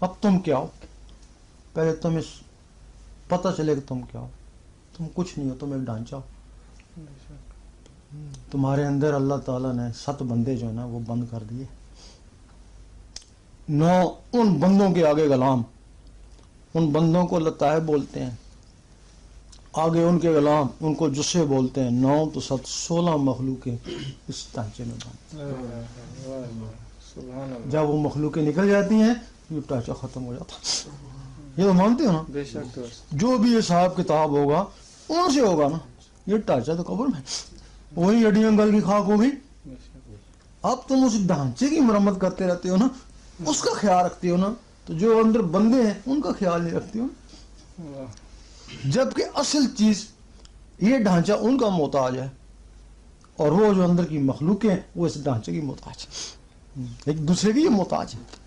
اب تم کیا ہو؟ پہلے تمہیں پتہ چلے کہ تم کیا ہو. تم کچھ نہیں ہو، تم ایک ڈھانچہ ہو. تمہارے اندر اللہ تعالیٰ نے 7 بندے جو ہے نا وہ بند کر دیے. 9 ان بندوں کے آگے غلام. ان بندوں کو لطائف بولتے ہیں، آگے ان کے غلام، ان کو جسے بولتے ہیں. 9 تو 7 16 مخلوقیں اس ڈھانچے میں بند. جب وہ مخلوقیں نکل جاتی ہیں یہ ڈھانچہ ختم ہو جاتا. یہ تو مانتے ہو نا؟ بے شک جو بھی حساب کتاب ہوگا ان سے ہوگا نا. یہ ڈھانچہ تو قبر میں وہی ہڈیاں گل کی خاک ہوگی. اب تم اس ڈھانچے کی مرمت کرتے رہتے ہو نا، اس کا خیال رکھتے ہو نا، تو جو اندر بندے ہیں ان کا خیال نہیں رکھتے ہو. جبکہ اصل چیز یہ ڈھانچہ ان کا محتاج ہے، اور وہ جو اندر کی مخلوقیں وہ اس ڈھانچے کی محتاج ہے، ایک دوسرے کی یہ محتاج ہے.